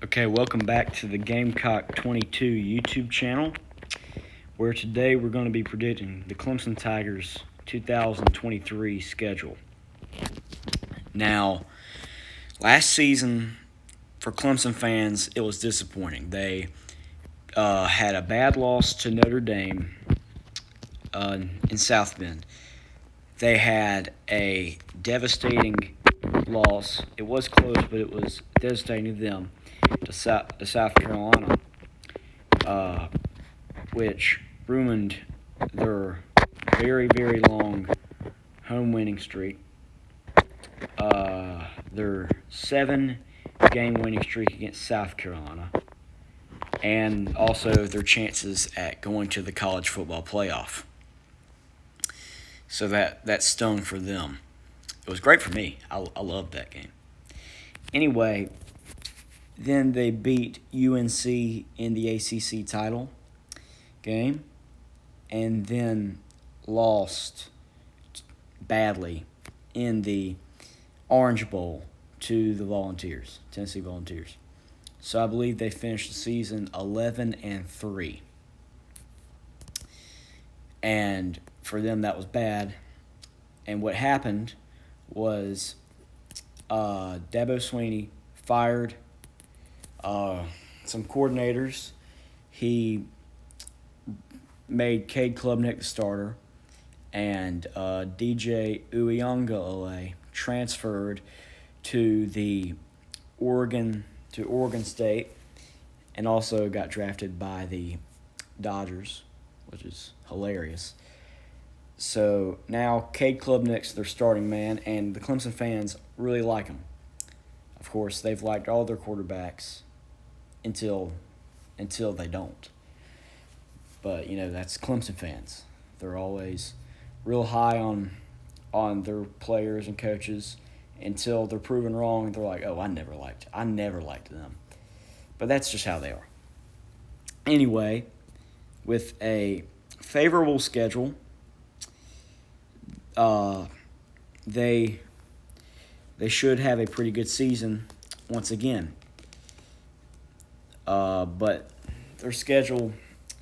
Okay, welcome back to the Gamecock 22 YouTube channel, where today we're going to be predicting the Clemson Tigers 2023 schedule. Now, last season for Clemson fans, it was disappointing. They had a bad loss to Notre Dame in South Bend. They had a devastating loss. It was close, but it was devastating to them, to South Carolina, which ruined their very, very long home winning streak. Their 7-game winning streak against South Carolina, and also their chances at going to the college football playoff. So that stung for them. It was great for me. I loved that game. Anyway, then they beat UNC in the ACC title game, and then lost badly in the Orange Bowl to the Volunteers, Tennessee Volunteers. So I believe they finished the season 11-3. And for them, that was bad. And what happened was Dabo Swinney fired some coordinators. He made Cade Klubnik the starter, and DJ Uiagalelei transferred to Oregon State, and also got drafted by the Dodgers, which is hilarious. So now Cade Klubnik's their starting man, and the Clemson fans really like him. Of course, they've liked all their quarterbacks until they don't. But, that's Clemson fans. They're always real high on their players and coaches until they're proven wrong. They're like, oh, I never liked them. But that's just how they are. Anyway, with a favorable schedule, they should have a pretty good season once again. But their schedule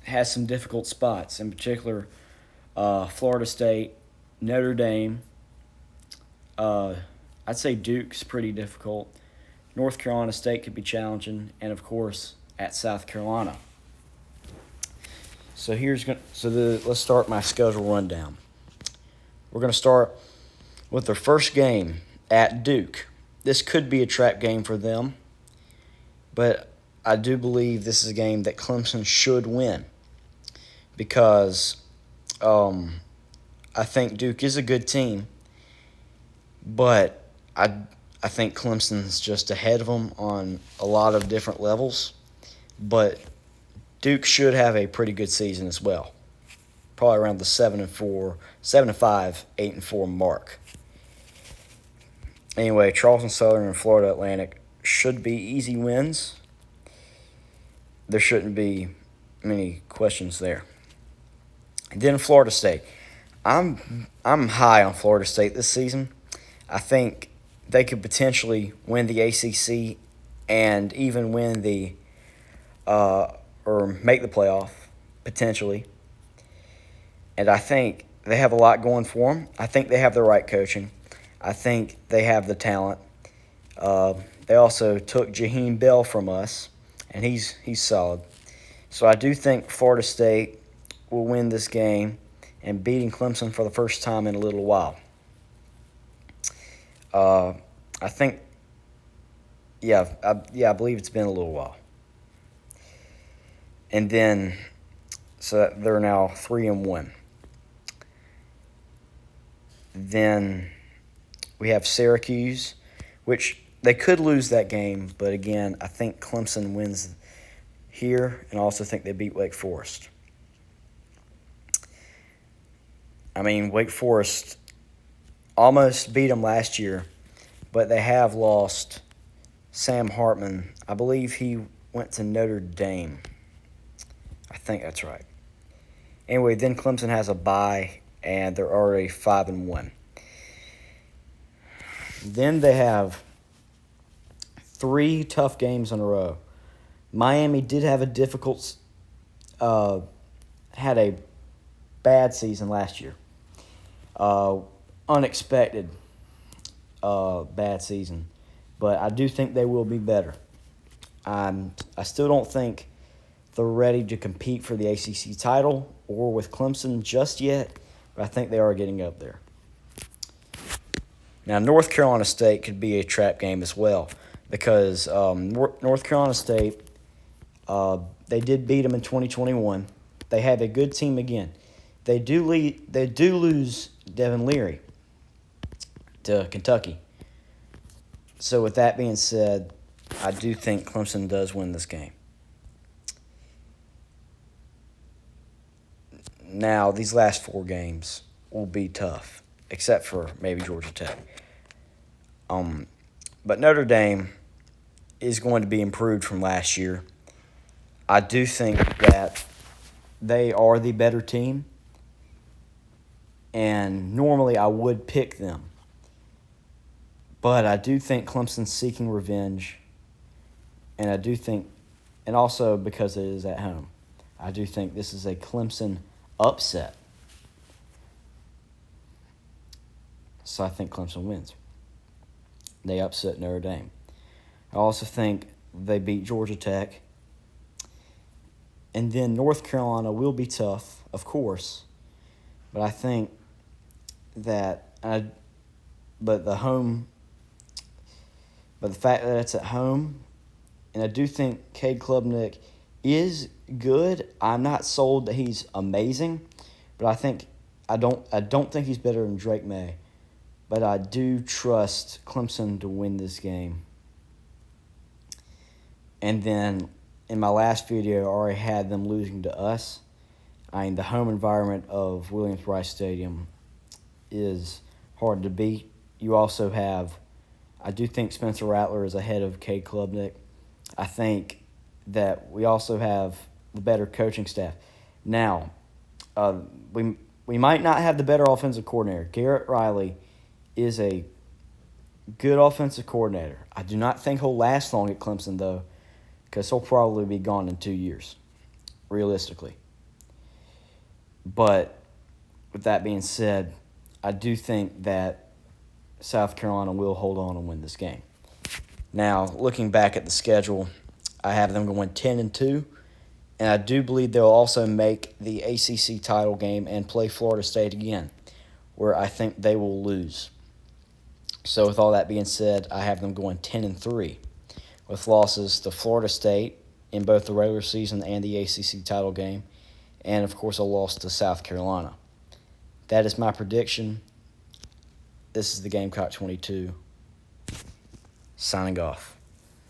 has some difficult spots, in particular Florida State, Notre Dame. I'd say Duke's pretty difficult. North Carolina State could be challenging, and of course at South Carolina. So let's start my schedule rundown. We're going to start with their first game at Duke. This could be a trap game for them, but I do believe this is a game that Clemson should win, because I think Duke is a good team, but I think Clemson's just ahead of them on a lot of different levels. But Duke should have a pretty good season as well, probably around the 7-5, 8-4 mark. Anyway, Charleston Southern and Florida Atlantic should be easy wins. There shouldn't be many questions there. And then Florida State. I'm high on Florida State this season. I think they could potentially win the ACC and even win or make the playoff, potentially. And I think they have a lot going for them. I think they have the right coaching. I think they have the talent. They also took Jaheim Bell from us, and he's solid. So I do think Florida State will win this game and beating Clemson for the first time in a little while. I think, I believe it's been a little while. And then, so they're now 3-1. Then we have Syracuse, which they could lose that game, but again, I think Clemson wins here, and I also think they beat Wake Forest. I mean, Wake Forest almost beat them last year, but they have lost Sam Hartman. I believe he went to Notre Dame. I think that's right. Anyway, then Clemson has a bye, and they're already 5-1. Then they have 3 tough games in a row Miami did have had a bad season last year. Unexpected bad season. But I do think they will be better. I still don't think they're ready to compete for the ACC title or with Clemson just yet, but I think they are getting up there. Now, North Carolina State could be a trap game as well because North Carolina State, they did beat them in 2021. They have a good team again. They do lose Devin Leary to Kentucky. So with that being said, I do think Clemson does win this game. Now, these last 4 games will be tough, except for maybe Georgia Tech. But Notre Dame is going to be improved from last year. I do think that they are the better team, and normally I would pick them. But I do think Clemson's seeking revenge, and I do think, and also because it is at home, I do think this is a Clemson upset. So I think Clemson wins. They upset Notre Dame. I also think they beat Georgia Tech. And then North Carolina will be tough, of course. But I think that but the fact that it's at home, and I do think Cade Klubnik is good. I'm not sold that he's amazing, but I don't think he's better than Drake May. But I do trust Clemson to win this game. And then in my last video, I already had them losing to us. I mean, the home environment of Williams-Brice Stadium is hard to beat. You also have, I do think Spencer Rattler is ahead of Cade Klubnik. I think that we also have the better coaching staff. Now, we might not have the better offensive coordinator. Garrett Riley is a good offensive coordinator. I do not think he'll last long at Clemson, though, because he'll probably be gone in 2 years, realistically. But with that being said, I do think that South Carolina will hold on and win this game. Now, looking back at the schedule, I have them going 10-2, and I do believe they'll also make the ACC title game and play Florida State again, where I think they will lose. So with all that being said, I have them going 10-3, with losses to Florida State in both the regular season and the ACC title game, and of course a loss to South Carolina. That is my prediction. This is the Gamecock 22, signing off.